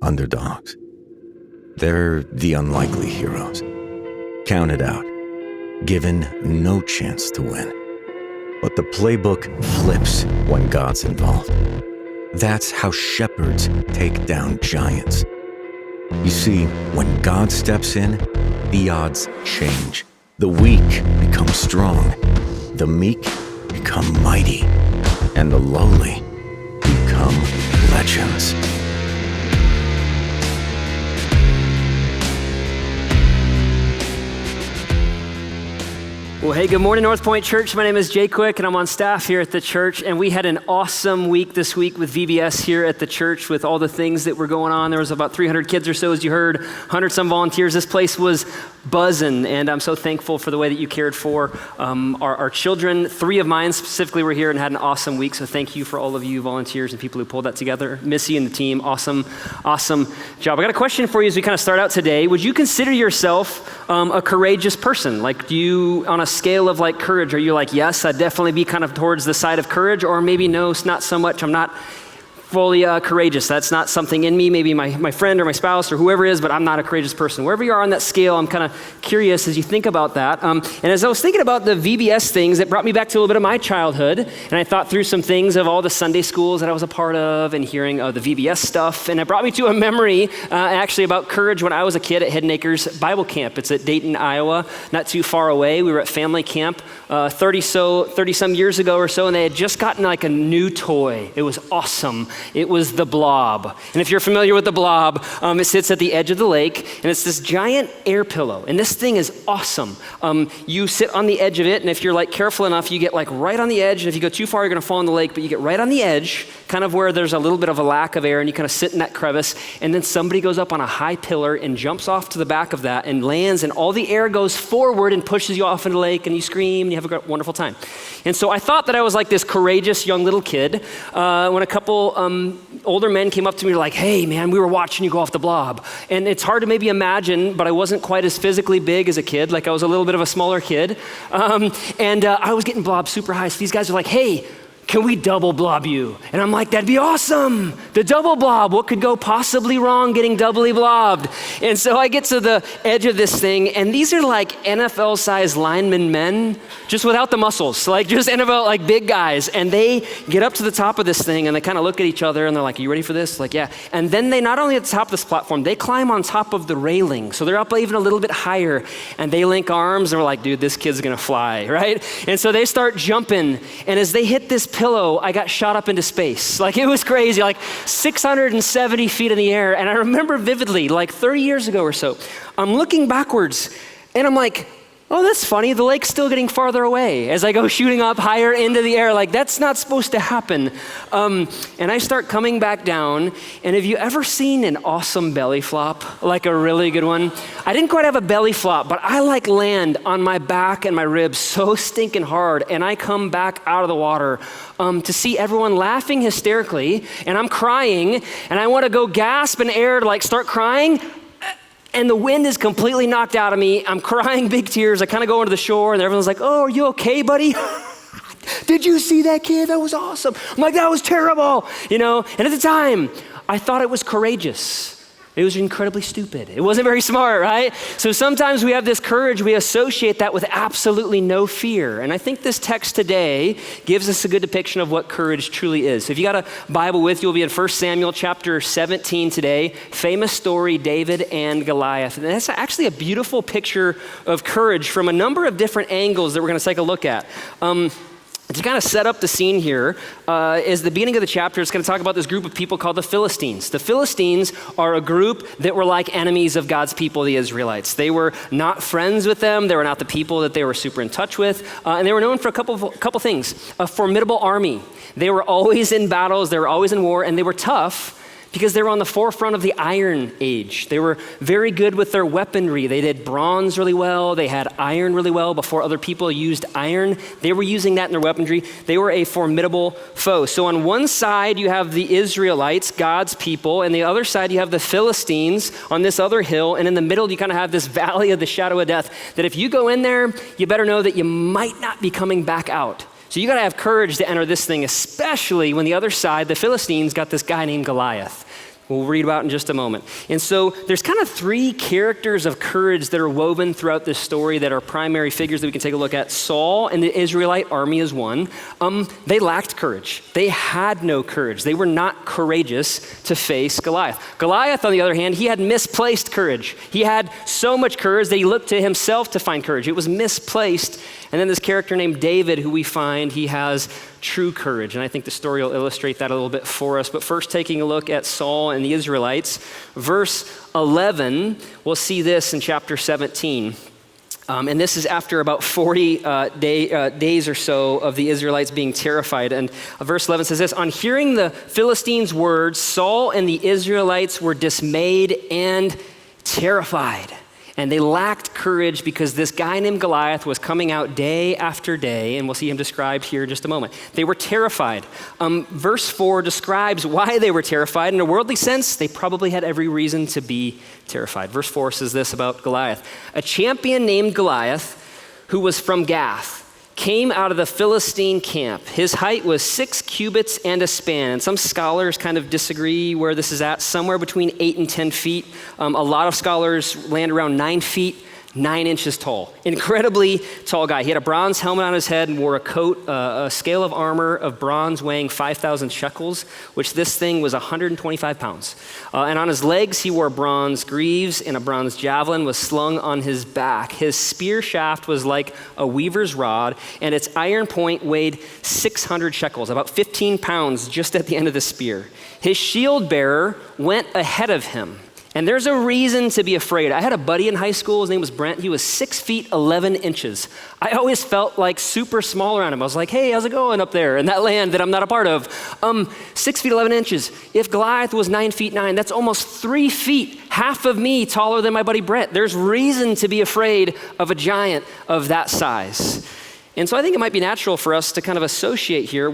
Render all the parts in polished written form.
Underdogs. They're the unlikely heroes, counted out, given no chance to win. But the playbook flips when God's involved. That's how shepherds take down giants. You see, when God steps in, the odds change. The weak become strong, the meek become mighty, and the lowly become legends. Well, hey, good morning, NorthPoint Church. My name is Jay Quick, and I'm on staff here at the church. And we had an awesome week this week with VBS here at the church with all the things that were going on. There was about 300 kids or so, as you heard, 100-some volunteers. This place was buzzing, and I'm so thankful for the way that you cared for our children. 3 of mine specifically were here and had an awesome week, so thank you for all of you volunteers and people who pulled that together. Missy and the team, awesome job. I got a question for you as we kind of start out today. Would you consider yourself a courageous person? Like, do you, on a scale of like courage, are you like, yes, I'd definitely be kind of towards the side of courage, or maybe no, it's not so much, I'm not fully courageous. That's not something in me, maybe my friend or my spouse or whoever it is, but I'm not a courageous person. Wherever you are on that scale, I'm kind of curious as you think about that. And as I was thinking about the VBS things, it brought me back to a little bit of my childhood, and I thought through some things of all the Sunday schools that I was a part of and hearing the VBS stuff, and it brought me to a memory actually about courage when I was a kid at Hidden Acres Bible Camp. It's at Dayton, Iowa, not too far away. We were at family camp 30-some years ago or so, and they had just gotten like a new toy. It was awesome. It was the Blob. And if you're familiar with the Blob, it sits at the edge of the lake, and it's this giant air pillow. And this thing is awesome. You sit on the edge of it, and if you're like careful enough, you get like right on the edge. And if you go too far, you're gonna fall in the lake, but you get right on the edge, kind of where there's a little bit of a lack of air, and you kind of sit in that crevice. And then somebody goes up on a high pillar and jumps off to the back of that and lands, and all the air goes forward and pushes you off into the lake, and you scream, and you have a wonderful time. And so I thought that I was like this courageous young little kid when a couple older men came up to me and were like, hey man, we were watching you go off the Blob. And it's hard to maybe imagine, but I wasn't quite as physically big as a kid. Like I was a little bit of a smaller kid. I was getting blobbed super high. So these guys are like, hey, can we double blob you? And I'm like, that'd be awesome. The double blob, what could go possibly wrong getting doubly blobbed? And so I get to the edge of this thing, and these are like NFL-sized lineman men, just without the muscles, like just NFL, like big guys. And they get up to the top of this thing, and they kind of look at each other, and they're like, are you ready for this? Like, yeah. And then they not only at the top of this platform, they climb on top of the railing. So they're up even a little bit higher, and they link arms, and we're like, dude, this kid's gonna fly, right? And so they start jumping, and as they hit this pillow, I got shot up into space. Like it was crazy, like 670 feet in the air. And I remember vividly, like 30 years ago or so, I'm looking backwards and I'm like, oh, that's funny. The lake's still getting farther away as I go shooting up higher into the air. Like that's not supposed to happen. And I start coming back down. And have you ever seen an awesome belly flop? Like a really good one? I didn't quite have a belly flop, but I like land on my back and my ribs so stinking hard. And I come back out of the water to see everyone laughing hysterically. And I'm crying. And I want to go gasp in air to like start crying. And the wind is completely knocked out of me. I'm crying big tears. I kind of go into the shore and everyone's like, oh, are you okay, buddy? Did you see that kid? That was awesome. I'm like, that was terrible, you know? And at the time, I thought it was courageous. It was incredibly stupid. It wasn't very smart, right? So sometimes we have this courage, we associate that with absolutely no fear. And I think this text today gives us a good depiction of what courage truly is. So if you got a Bible with you, we'll be in 1 Samuel chapter 17 today. Famous story, David and Goliath. And that's actually a beautiful picture of courage from a number of different angles that we're gonna take a look at. To kind of set up the scene here, is the beginning of the chapter. It's going to talk about this group of people called the Philistines. The Philistines are a group that were like enemies of God's people, the Israelites. They were not friends with them. They were not the people that they were super in touch with. And they were known for a couple things. A formidable army. They were always in battles. They were always in war. And they were tough because they were on the forefront of the Iron Age. They were very good with their weaponry. They did bronze really well. They had iron really well before other people used iron. They were using that in their weaponry. They were a formidable foe. So on one side, you have the Israelites, God's people, and the other side, you have the Philistines on this other hill, and in the middle, you kind of have this valley of the shadow of death, that if you go in there, you better know that you might not be coming back out. So you gotta have courage to enter this thing, especially when the other side, the Philistines, got this guy named Goliath. We'll read about in just a moment. And so there's kind of three characters of courage that are woven throughout this story that are primary figures that we can take a look at. Saul and the Israelite army is one. They lacked courage. They had no courage. They were not courageous to face Goliath. Goliath, on the other hand, he had misplaced courage. He had so much courage that he looked to himself to find courage. It was misplaced. And then this character named David, who we find, he has true courage. And I think the story will illustrate that a little bit for us. But first, taking a look at Saul and the Israelites, verse 11, we'll see this in chapter 17. And this is after about 40 days or so of the Israelites being terrified. And verse 11 says this, "On hearing the Philistines' words, Saul and the Israelites were dismayed and terrified. And they lacked courage because this guy named Goliath was coming out day after day, and we'll see him described here in just a moment. They were terrified. Verse 4 describes why they were terrified. In a worldly sense, they probably had every reason to be terrified. Verse 4 says this about Goliath. "A champion named Goliath, who was from Gath, came out of the Philistine camp. His height was 6 cubits and a span." And some scholars kind of disagree where this is at, somewhere between 8 and 10 feet. A lot of scholars land around 9 feet, 9 inches tall. Incredibly tall guy. He had a bronze helmet on his head and wore a coat, a scale of armor of bronze weighing 5,000 shekels, which this thing was 125 pounds. And on his legs, he wore bronze greaves, and a bronze javelin was slung on his back. His spear shaft was like a weaver's rod, and its iron point weighed 600 shekels, about 15 pounds just at the end of the spear. His shield bearer went ahead of him. And there's a reason to be afraid. I had a buddy in high school, his name was Brent. He was 6 feet, 11 inches. I always felt like super small around him. I was like, hey, how's it going up there in that land that I'm not a part of? 6 feet, 11 inches. If Goliath was 9 feet 9, that's almost 3 feet, half of me taller than my buddy Brent. There's reason to be afraid of a giant of that size. And so I think it might be natural for us to kind of associate here,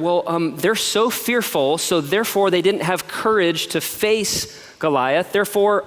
they're so fearful, so therefore they didn't have courage to face Goliath. Therefore,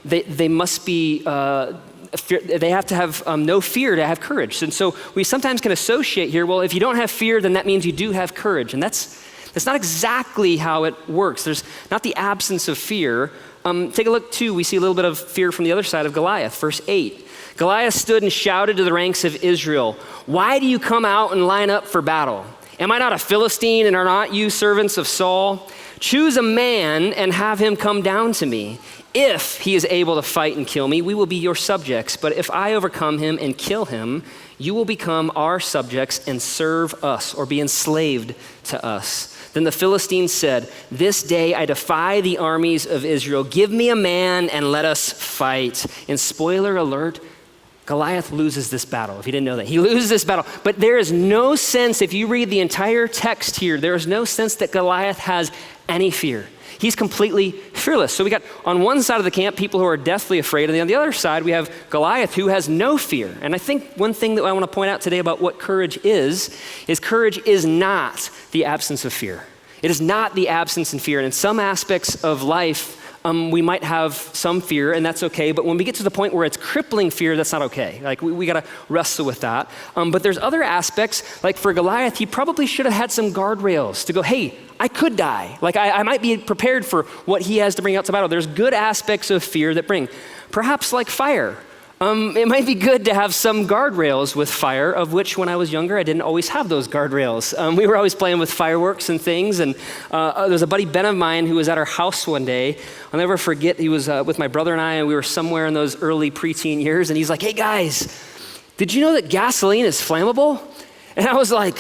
they must be, they have to have no fear to have courage. And so we sometimes can associate here, if you don't have fear, then that means you do have courage. And that's not exactly how it works. There's not the absence of fear. Take a look too, we see a little bit of fear from the other side of Goliath. Verse 8, Goliath stood and shouted to the ranks of Israel, "Why do you come out and line up for battle? Am I not a Philistine, and are not you servants of Saul? Choose a man and have him come down to me. If he is able to fight and kill me, we will be your subjects. But if I overcome him and kill him, you will become our subjects and serve us," or be enslaved to us. Then the Philistines said, "This day I defy the armies of Israel. Give me a man and let us fight." And spoiler alert, Goliath loses this battle, if you didn't know that. He loses this battle. But there is no sense, if you read the entire text here, there is no sense that Goliath has any fear. He's completely fearless. So we got on one side of the camp people who are deathly afraid, and on the other side we have Goliath who has no fear. And I think one thing that I want to point out today about what courage is courage is not the absence of fear. It is not the absence of fear. And in some aspects of life, we might have some fear, and that's okay. But when we get to the point where it's crippling fear, that's not okay. Like we got to wrestle with that. But there's other aspects, like for Goliath, he probably should have had some guardrails to go, hey, I could die. Like I might be prepared for what he has to bring out to battle. There's good aspects of fear that bring, perhaps like fire. It might be good to have some guardrails with fire, of which when I was younger, I didn't always have those guardrails. We were always playing with fireworks and things. And there's a buddy, Ben of mine, who was at our house one day. I'll never forget, he was with my brother and I, and we were somewhere in those early preteen years. And he's like, hey guys, did you know that gasoline is flammable? And I was like,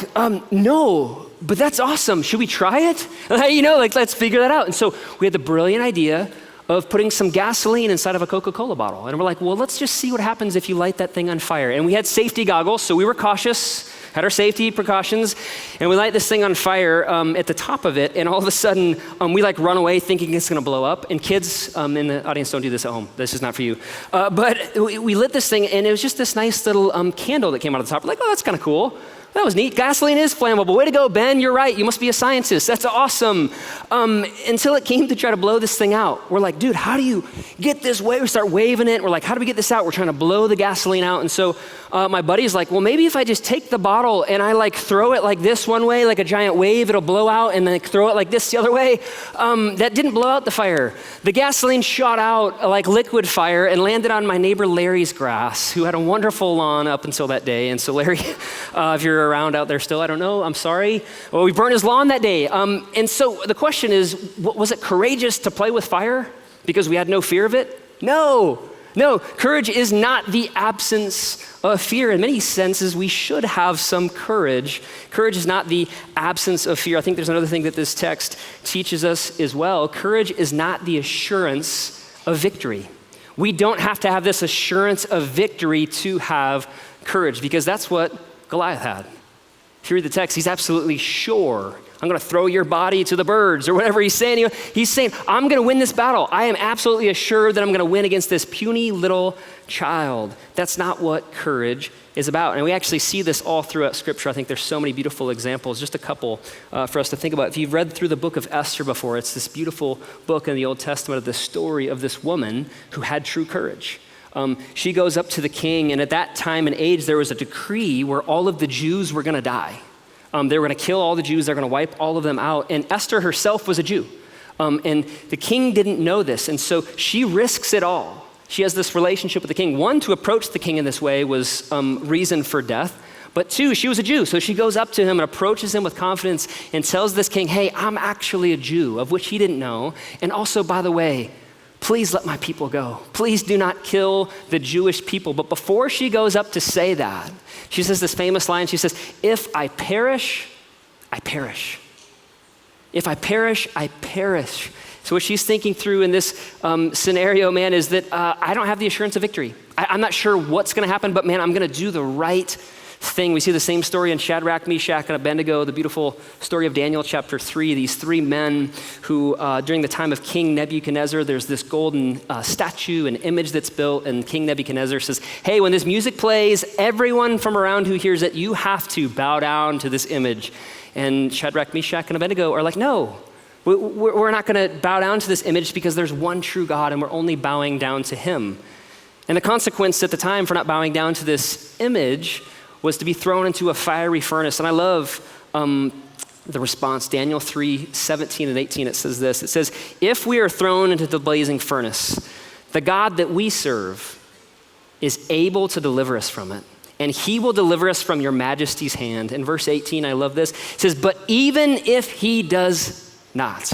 no, but that's awesome. Should we try it? Let's figure that out. And so we had the brilliant idea of putting some gasoline inside of a Coca-Cola bottle. And we're like, let's just see what happens if you light that thing on fire. And we had safety goggles, so we were cautious, had our safety precautions, and we light this thing on fire at the top of it, and all of a sudden, we run away thinking it's gonna blow up. And kids in the audience, don't do this at home. This is not for you. But we lit this thing, and it was just this nice little candle that came out of the top. We're like, oh, that's kind of cool. That was neat. Gasoline is flammable. Way to go, Ben. You're right. You must be a scientist. That's awesome. Until it came to try to blow this thing out. We're like, dude, how do you get this way? We start waving it. We're like, how do we get this out? We're trying to blow the gasoline out. And so my buddy's like, well, maybe if I just take the bottle and I like throw it like this one way, like a giant wave, it'll blow out, and then throw it like this the other way. That didn't blow out the fire. The gasoline shot out like liquid fire and landed on my neighbor Larry's grass, who had a wonderful lawn up until that day. And so Larry, if you're around out there still, I don't know, I'm sorry. Well, we burned his lawn that day. And so the question is, was it courageous to play with fire because we had no fear of it? No, courage is not the absence of fear. In many senses, we should have some courage. Courage is not the absence of fear. I think there's another thing that this text teaches us as well. Courage is not the assurance of victory. We don't have to have this assurance of victory to have courage, because that's what Goliath had. If you read the text, he's absolutely sure. I'm going to throw your body to the birds, or whatever he's saying. He's saying, I'm going to win this battle. I am absolutely assured that I'm going to win against this puny little child. That's not what courage is about. And we actually see this all throughout Scripture. I think there's so many beautiful examples, just a couple for us to think about. If you've read through the book of Esther before, it's this beautiful book in the Old Testament of the story of this woman who had true courage. She goes up to the king, and at that time and age, there was a decree where all of the Jews were going to die. They were going to kill all the Jews. They're going to wipe all of them out. And Esther herself was a Jew. And the king didn't know this. And so she risks it all. She has this relationship with the king. One, to approach the king in this way was reason for death. But two, she was a Jew. So she goes up to him and approaches him with confidence and tells this king, hey, I'm actually a Jew, of which he didn't know. And also, by the way, please let my people go. Please do not kill the Jewish people. But before she goes up to say that, she says this famous line. She says, if I perish, I perish. If I perish, I perish. So what she's thinking through in this scenario, man, is that I don't have the assurance of victory. I'm not sure what's going to happen, but man, I'm going to do the right thing. We see the same story in Shadrach, Meshach, and Abednego, the beautiful story of Daniel chapter 3. These three men who, during the time of King Nebuchadnezzar, there's this golden statue, an image that's built, and King Nebuchadnezzar says, hey, when this music plays, everyone from around who hears it, you have to bow down to this image. And Shadrach, Meshach, and Abednego are like, no, we're not going to bow down to this image because there's one true God and we're only bowing down to him. And the consequence at the time for not bowing down to this image was to be thrown into a fiery furnace. And I love the response. Daniel 3:17 and 18, it says this. It says, if we are thrown into the blazing furnace, the God that we serve is able to deliver us from it, and he will deliver us from your majesty's hand. In verse 18, I love this. It says, but even if he does not,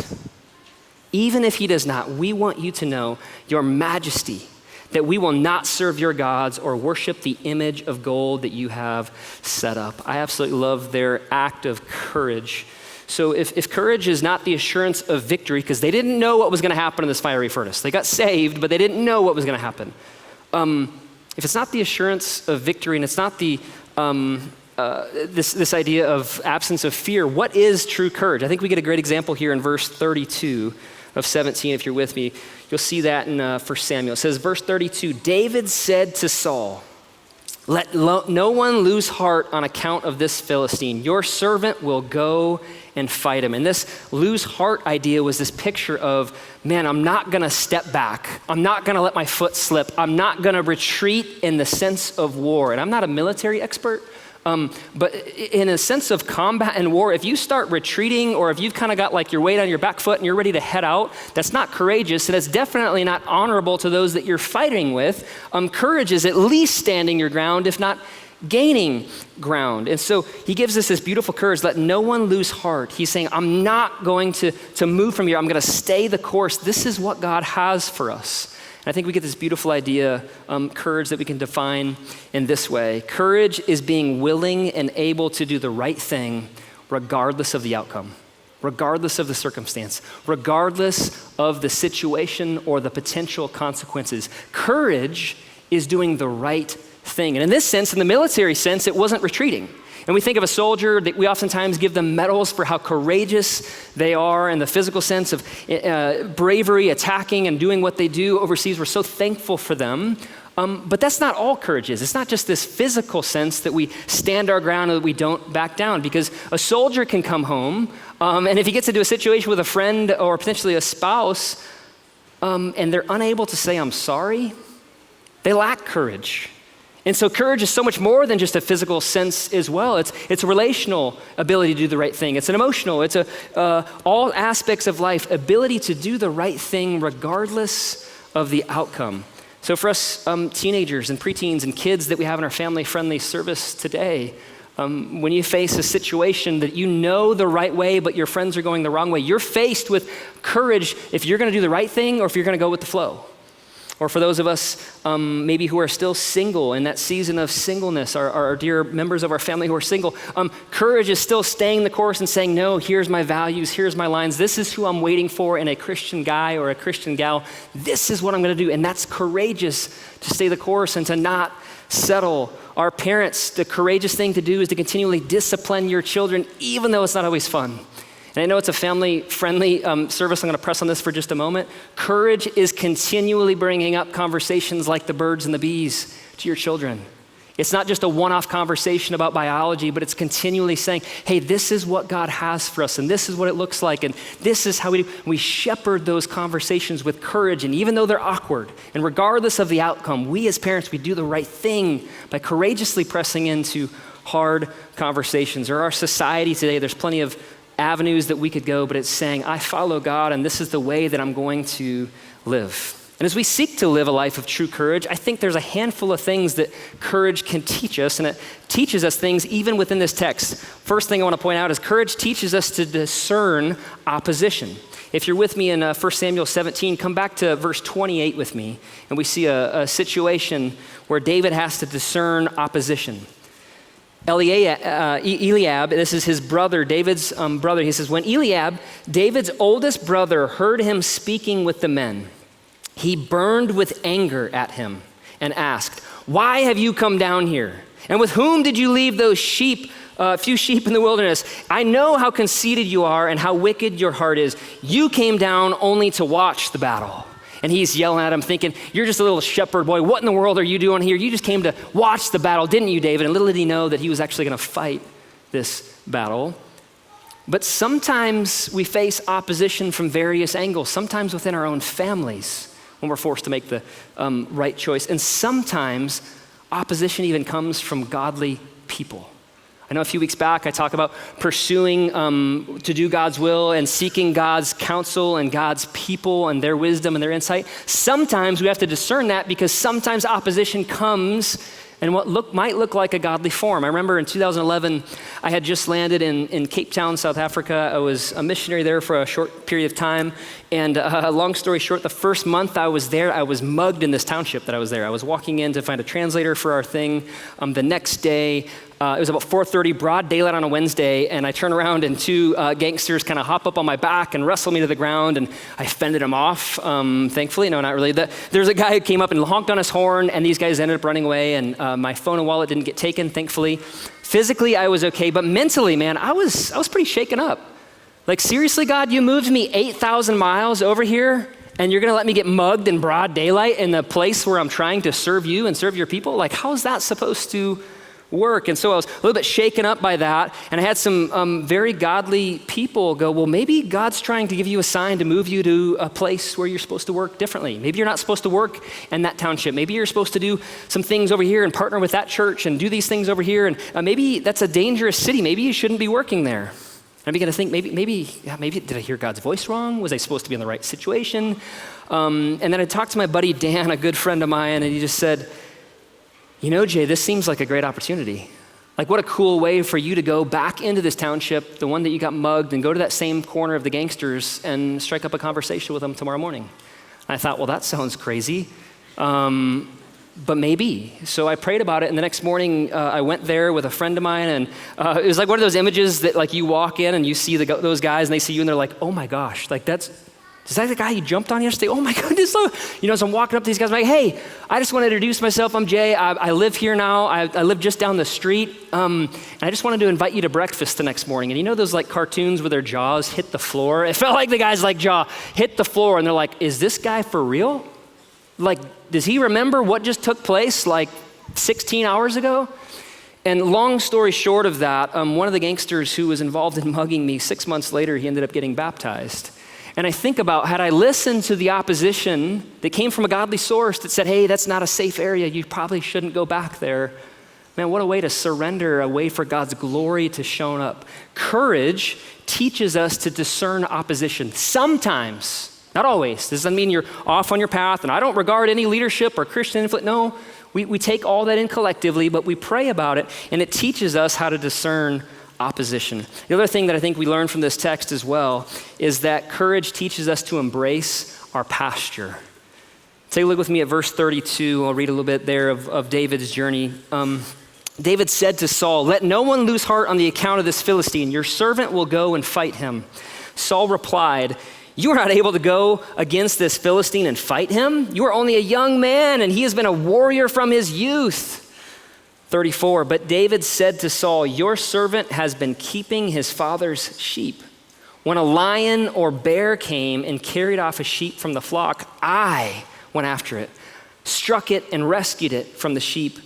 we want you to know, your majesty, that we will not serve your gods or worship the image of gold that you have set up. I absolutely love their act of courage. So if courage is not the assurance of victory, because they didn't know what was going to happen in this fiery furnace. They got saved, but they didn't know what was going to happen. If it's not the assurance of victory, and it's not the this idea of absence of fear, what is true courage? I think we get a great example here in verse 32 of 17, if you're with me. You'll see that in 1 Samuel. It says, verse 32, David said to Saul, let no one lose heart on account of this Philistine. Your servant will go and fight him. And this lose heart idea was this picture of, man, I'm not going to step back. I'm not going to let my foot slip. I'm not going to retreat in the sense of war. And I'm not a military expert, but in a sense of combat and war, if you start retreating, or if you've kind of got like your weight on your back foot and you're ready to head out, that's not courageous, and it's definitely not honorable to those that you're fighting with. Courage is at least standing your ground, if not gaining ground. And so he gives us this beautiful courage, let no one lose heart. He's saying, I'm not going to move from here. I'm going to stay the course. This is what God has for us. And I think we get this beautiful idea, courage, that we can define in this way. Courage is being willing and able to do the right thing regardless of the outcome, regardless of the circumstance, regardless of the situation or the potential consequences. Courage is doing the right thing. And in this sense, in the military sense, it wasn't retreating. And we think of a soldier, that we oftentimes give them medals for how courageous they are in the physical sense of bravery, attacking and doing what they do overseas. We're so thankful for them. But that's not all courage is. It's not just this physical sense that we stand our ground and that we don't back down, because a soldier can come home, and if he gets into a situation with a friend or potentially a spouse, and they're unable to say, I'm sorry, they lack courage. And so courage is so much more than just a physical sense as well. It's a relational ability to do the right thing. It's an emotional, it's all aspects of life, ability to do the right thing regardless of the outcome. So for us teenagers and preteens and kids that we have in our family-friendly service today, when you face a situation that you know the right way, but your friends are going the wrong way, you're faced with courage if you're gonna do the right thing or if you're gonna go with the flow. Or for those of us maybe who are still single in that season of singleness, our dear members of our family who are single, courage is still staying the course and saying, no, here's my values, here's my lines, this is who I'm waiting for in a Christian guy or a Christian gal, this is what I'm gonna do. And that's courageous to stay the course and to not settle. Our parents, the courageous thing to do is to continually discipline your children, even though it's not always fun. And I know it's a family-friendly service. I'm going to press on this for just a moment. Courage is continually bringing up conversations like the birds and the bees to your children. It's not just a one-off conversation about biology, but it's continually saying, hey, this is what God has for us, and this is what it looks like, and this is how we shepherd those conversations with courage. And even though they're awkward, and regardless of the outcome, we as parents, we do the right thing by courageously pressing into hard conversations. Or our society today, there's plenty of avenues that we could go, but it's saying, I follow God, and this is the way that I'm going to live. And as we seek to live a life of true courage, I think there's a handful of things that courage can teach us, and it teaches us things even within this text. First thing I want to point out is courage teaches us to discern opposition. If you're with me in 1 Samuel 17, come back to verse 28 with me, and we see a situation where David has to discern opposition. Eliab, this is his brother, David's brother, he says, when Eliab, David's oldest brother, heard him speaking with the men, he burned with anger at him and asked, why have you come down here? And with whom did you leave those few sheep in the wilderness? I know how conceited you are and how wicked your heart is. You came down only to watch the battle. And he's yelling at him thinking, you're just a little shepherd boy. What in the world are you doing here? You just came to watch the battle, didn't you, David? And little did he know that he was actually going to fight this battle. But sometimes we face opposition from various angles, sometimes within our own families when we're forced to make the right choice. And sometimes opposition even comes from godly people. I know a few weeks back I talked about pursuing to do God's will and seeking God's counsel and God's people and their wisdom and their insight. Sometimes we have to discern that because sometimes opposition comes in what might look like a godly form. I remember in 2011, I had just landed in Cape Town, South Africa. I was a missionary there for a short period of time. And long story short, the first month I was there, I was mugged in this township that I was there. I was walking in to find a translator for our thing. The next day, it was about 4:30, broad daylight on a Wednesday, and I turn around and two gangsters kind of hop up on my back and wrestle me to the ground, and I fended them off, thankfully. No, not really. There's a guy who came up and honked on his horn, and these guys ended up running away, and my phone and wallet didn't get taken, thankfully. Physically, I was okay, but mentally, man, I was pretty shaken up. Like, seriously, God, you moved me 8,000 miles over here, and you're gonna let me get mugged in broad daylight in the place where I'm trying to serve you and serve your people? Like, how is that supposed to work? And so I was a little bit shaken up by that, and I had some very godly people go, well, maybe God's trying to give you a sign to move you to a place where you're supposed to work differently. Maybe you're not supposed to work in that township. Maybe you're supposed to do some things over here and partner with that church and do these things over here, and maybe that's a dangerous city. Maybe you shouldn't be working there. And I began to think, maybe did I hear God's voice wrong? Was I supposed to be in the right situation? And then I talked to my buddy Dan, a good friend of mine, and he just said, you know, Jay, this seems like a great opportunity. Like, what a cool way for you to go back into this township, the one that you got mugged, and go to that same corner of the gangsters and strike up a conversation with them tomorrow morning. And I thought, well, that sounds crazy, but maybe. So I prayed about it, and the next morning I went there with a friend of mine, and it was like one of those images that, like, you walk in and you see those guys, and they see you, and they're like, oh my gosh, like, is that the guy you jumped on yesterday? Oh my goodness. So I'm walking up to these guys, I'm like, hey, I just want to introduce myself. I'm Jay. I live here now. I live just down the street. And I just wanted to invite you to breakfast the next morning. And you know those like cartoons where their jaws hit the floor? It felt like the guy's like jaw hit the floor, and they're like, is this guy for real? Like, does he remember what just took place like 16 hours ago? And long story short of that, one of the gangsters who was involved in mugging me, 6 months later, he ended up getting baptized. And I think about, had I listened to the opposition that came from a godly source that said, hey, that's not a safe area, you probably shouldn't go back there. Man, what a way to surrender, a way for God's glory to show up. Courage teaches us to discern opposition. Sometimes, not always. This doesn't mean you're off on your path, and I don't regard any leadership or Christian influence. No, we take all that in collectively, but we pray about it, and it teaches us how to discern opposition. The other thing that I think we learn from this text as well is that courage teaches us to embrace our pasture. Take a look with me at verse 32. I'll read a little bit there of David's journey. David said to Saul, "Let no one lose heart on the account of this Philistine. Your servant will go and fight him." Saul replied, "You are not able to go against this Philistine and fight him. You are only a young man, and he has been a warrior from his youth." 34, but David said to Saul, "Your servant has been keeping his father's sheep. When a lion or bear came and carried off a sheep from the flock, I went after it, struck it and rescued the sheep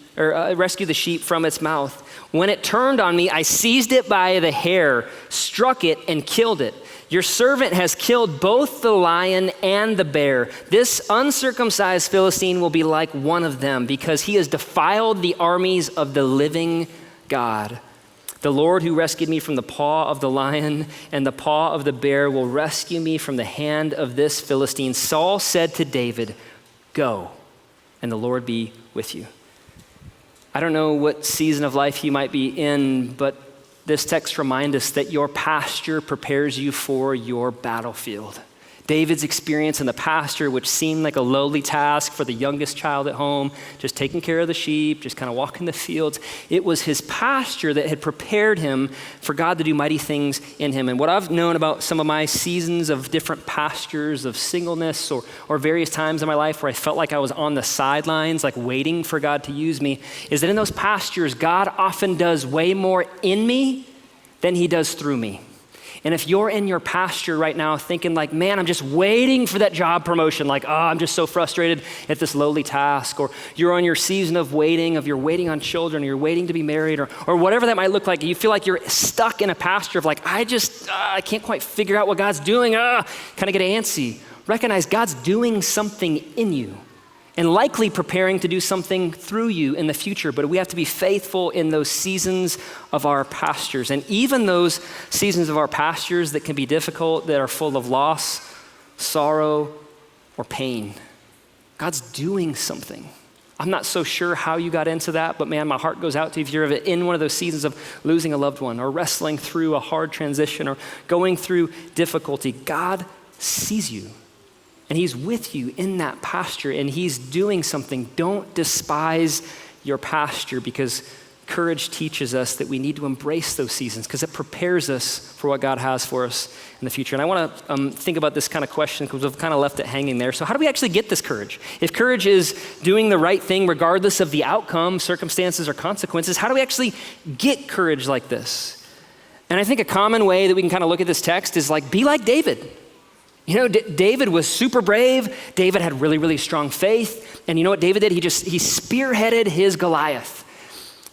from its mouth. When it turned on me, I seized it by the hair, struck it and killed it. Your servant has killed both the lion and the bear. This uncircumcised Philistine will be like one of them because he has defiled the armies of the living God. The Lord who rescued me from the paw of the lion and the paw of the bear will rescue me from the hand of this Philistine." Saul said to David, "Go, and the Lord be with you." I don't know what season of life you might be in, but this text reminds us that your pasture prepares you for your battlefield. David's experience in the pasture, which seemed like a lowly task for the youngest child at home, just taking care of the sheep, just kind of walking the fields, it was his pasture that had prepared him for God to do mighty things in him. And what I've known about some of my seasons of different pastures of singleness or various times in my life where I felt like I was on the sidelines, like waiting for God to use me, is that in those pastures, God often does way more in me than he does through me. And if you're in your pasture right now thinking like, man, I'm just waiting for that job promotion, like, oh, I'm just so frustrated at this lowly task, or you're on your season of waiting, you're waiting on children, or you're waiting to be married, or whatever that might look like, you feel like you're stuck in a pasture of like, I can't quite figure out what God's doing, kind of get antsy. Recognize God's doing something in you and likely preparing to do something through you in the future. But we have to be faithful in those seasons of our pastures. And even those seasons of our pastures that can be difficult, that are full of loss, sorrow, or pain. God's doing something. I'm not so sure how you got into that, but man, my heart goes out to you if you're in one of those seasons of losing a loved one or wrestling through a hard transition or going through difficulty. God sees you. And he's with you in that pasture, and he's doing something. Don't despise your pasture, because courage teaches us that we need to embrace those seasons because it prepares us for what God has for us in the future. And I want to think about this kind of question because we've kind of left it hanging there. So how do we actually get this courage? If courage is doing the right thing regardless of the outcome, circumstances, or consequences, how do we actually get courage like this? And I think a common way that we can kind of look at this text is like, be like David. You know, David was super brave. David had really, really strong faith. And you know what David did? He spearheaded his Goliath.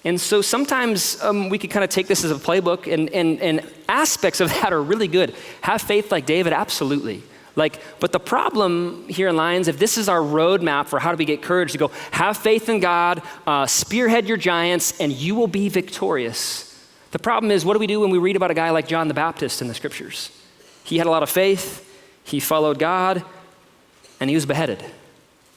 And so sometimes we could kind of take this as a playbook, and aspects of that are really good. Have faith like David, absolutely. But the problem here in Lions, if this is our roadmap for how do we get courage to go, have faith in God, spearhead your giants, and you will be victorious. The problem is, what do we do when we read about a guy like John the Baptist in the scriptures? He had a lot of faith. He followed God, and he was beheaded.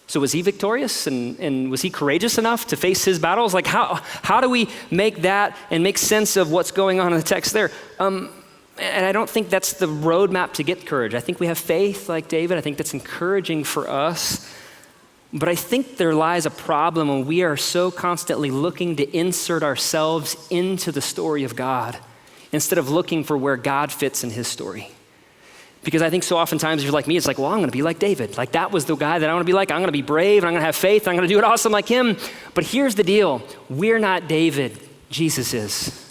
So was he victorious, and was he courageous enough to face his battles? Like how do we make that and make sense of what's going on in the text there? And I don't think that's the roadmap to get courage. I think we have faith like David. I think that's encouraging for us. But I think there lies a problem when we are so constantly looking to insert ourselves into the story of God instead of looking for where God fits in his story. Because I think so oftentimes if you're like me, it's like, well, I'm going to be like David. Like that was the guy that I want to be like. I'm going to be brave, and I'm going to have faith, and I'm going to do it awesome like him. But here's the deal. We're not David. Jesus is.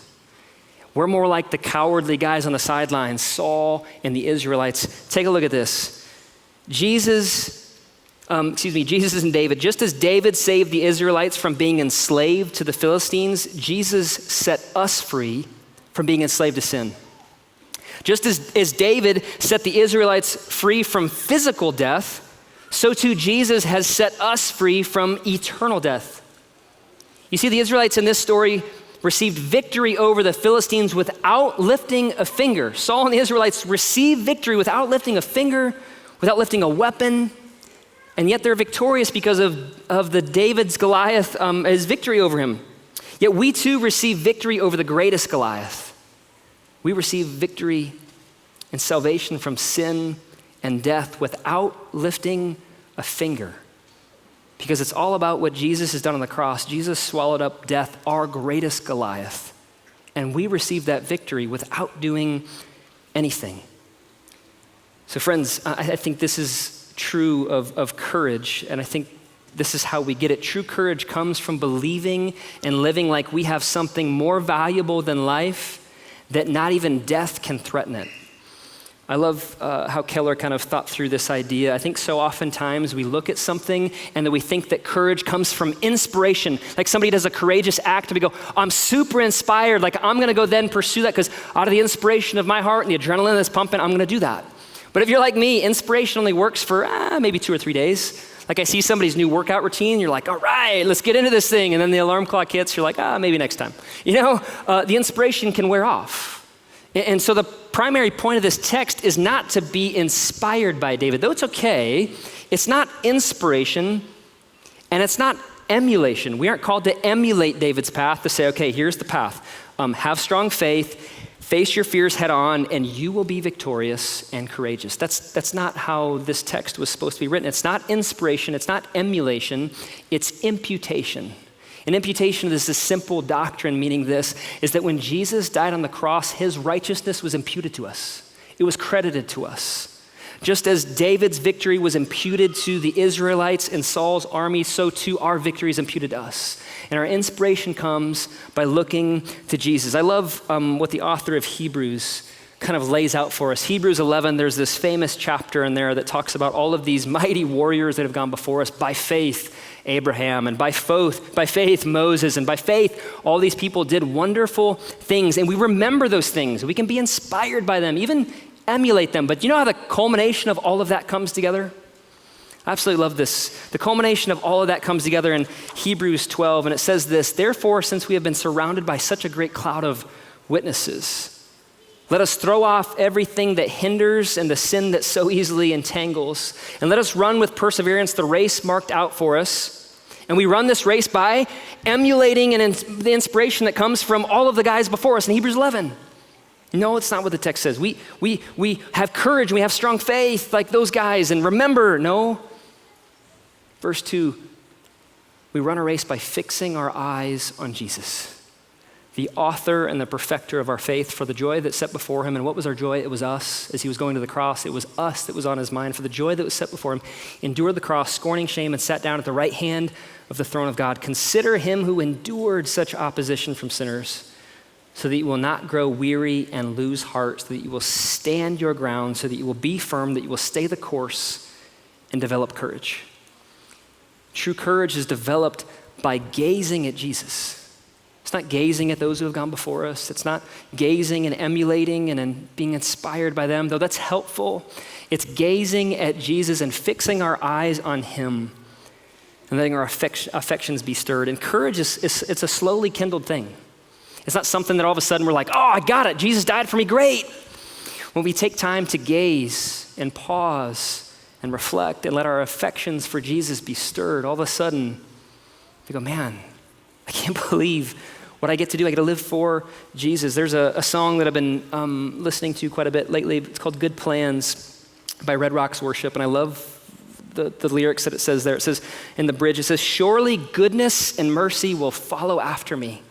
We're more like the cowardly guys on the sidelines, Saul and the Israelites. Take a look at this. Jesus Jesus and David. Just as David saved the Israelites from being enslaved to the Philistines, Jesus set us free from being enslaved to sin. Just as David set the Israelites free from physical death, so too Jesus has set us free from eternal death. You see, the Israelites in this story received victory over the Philistines without lifting a finger. Saul and the Israelites received victory without lifting a finger, without lifting a weapon, and yet they're victorious because of the David's Goliath, his victory over him. Yet we too receive victory over the greatest Goliath. We receive victory and salvation from sin and death without lifting a finger. Because it's all about what Jesus has done on the cross. Jesus swallowed up death, our greatest Goliath. And we receive that victory without doing anything. So friends, I think this is true of courage, and I think this is how we get it. True courage comes from believing and living like we have something more valuable than life, that not even death can threaten it. I love how Keller kind of thought through this idea. I think so oftentimes we look at something and that we think that courage comes from inspiration. Like somebody does a courageous act and we go, I'm super inspired, like I'm gonna go then pursue that because out of the inspiration of my heart and the adrenaline that's pumping, I'm gonna do that. But if you're like me, inspiration only works for maybe 2 or 3 days. Like I see somebody's new workout routine, you're like, all right, let's get into this thing. And then the alarm clock hits, you're like, maybe next time. You know, the inspiration can wear off. And so the primary point of this text is not to be inspired by David, though it's okay. It's not inspiration and it's not emulation. We aren't called to emulate David's path, to say, okay, here's the path. Have strong faith, face your fears head on, and you will be victorious and courageous. That's not how this text was supposed to be written. It's not inspiration, it's not emulation, it's imputation. An imputation is this simple doctrine, meaning this, is that when Jesus died on the cross, his righteousness was imputed to us. It was credited to us. Just as David's victory was imputed to the Israelites in Saul's army, so too our victory is imputed to us. And our inspiration comes by looking to Jesus. I love what the author of Hebrews kind of lays out for us. Hebrews 11, there's this famous chapter in there that talks about all of these mighty warriors that have gone before us by faith. Abraham, and by faith, Moses, and by faith, all these people did wonderful things, and we remember those things. We can be inspired by them, even emulate them. But you know how the culmination of all of that comes together? I absolutely love this. The culmination of all of that comes together in Hebrews 12, and it says this, therefore, since we have been surrounded by such a great cloud of witnesses, let us throw off everything that hinders and the sin that so easily entangles. And let us run with perseverance the race marked out for us. And we run this race by emulating the inspiration that comes from all of the guys before us in Hebrews 11. No, it's not what the text says. We have courage and we have strong faith like those guys. And remember, no. Verse 2, we run a race by fixing our eyes on Jesus, the author and the perfecter of our faith, for the joy that set before him. And what was our joy? It was us. As he was going to the cross, it was us that was on his mind. For the joy that was set before him, endured the cross, scorning shame, and sat down at the right hand of the throne of God. Consider him who endured such opposition from sinners, so that you will not grow weary and lose heart, so that you will stand your ground, so that you will be firm, that you will stay the course and develop courage. True courage is developed by gazing at Jesus. It's not gazing at those who have gone before us. It's not gazing and emulating and being inspired by them, though that's helpful. It's gazing at Jesus and fixing our eyes on him and letting our affections be stirred. And courage it's a slowly kindled thing. It's not something that all of a sudden we're like, oh, I got it. Jesus died for me, great. When we take time to gaze and pause and reflect and let our affections for Jesus be stirred, all of a sudden we go, man, I can't believe what I get to do. I get to live for Jesus. There's a song that I've been listening to quite a bit lately. It's called Good Plans by Red Rocks Worship. And I love the lyrics that it says there. It says in the bridge, it says, surely goodness and mercy will follow after me.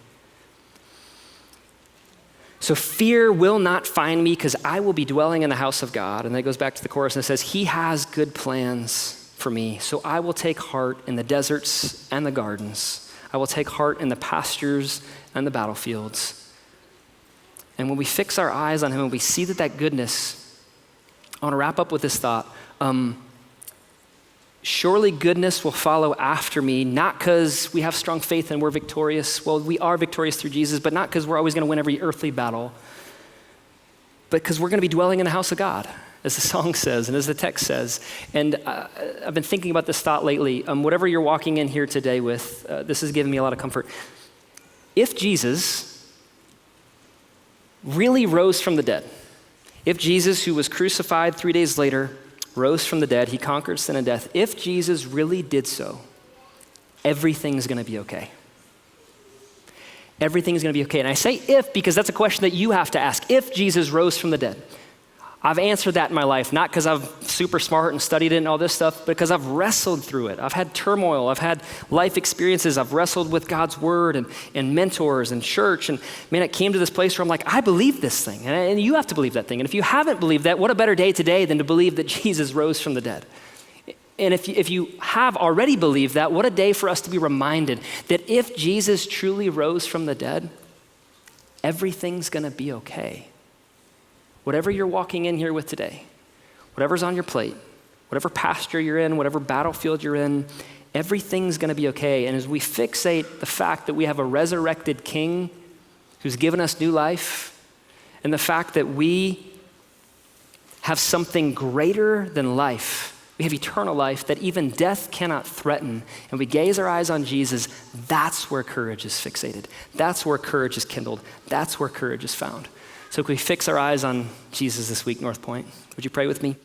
So fear will not find me because I will be dwelling in the house of God. And then it goes back to the chorus and it says, he has good plans for me. So I will take heart in the deserts and the gardens. I will take heart in the pastures and the battlefields. And when we fix our eyes on him and we see that goodness, I want to wrap up with this thought. Surely goodness will follow after me, not because we have strong faith and we're victorious. Well, we are victorious through Jesus, but not because we're always going to win every earthly battle, but because we're going to be dwelling in the house of God, as the song says and as the text says. And I've been thinking about this thought lately. Whatever you're walking in here today with, this has given me a lot of comfort. If Jesus really rose from the dead, if Jesus, who was crucified 3 days later, rose from the dead, he conquered sin and death. If Jesus really did so, everything's gonna be okay. Everything's gonna be okay. And I say if because that's a question that you have to ask. If Jesus rose from the dead. I've answered that in my life, not because I'm super smart and studied it and all this stuff, but because I've wrestled through it. I've had turmoil, I've had life experiences, I've wrestled with God's word and mentors and church. And man, it came to this place where I'm like, I believe this thing. And you have to believe that thing. And if you haven't believed that, what a better day today than to believe that Jesus rose from the dead. And if you have already believed that, what a day for us to be reminded that if Jesus truly rose from the dead, everything's gonna be okay. Whatever you're walking in here with today, whatever's on your plate, whatever pasture you're in, whatever battlefield you're in, everything's gonna be okay. And as we fixate the fact that we have a resurrected King who's given us new life, and the fact that we have something greater than life, we have eternal life that even death cannot threaten, and we gaze our eyes on Jesus, that's where courage is fixated. That's where courage is kindled. That's where courage is found. So can we fix our eyes on Jesus this week, NorthPoint? Would you pray with me?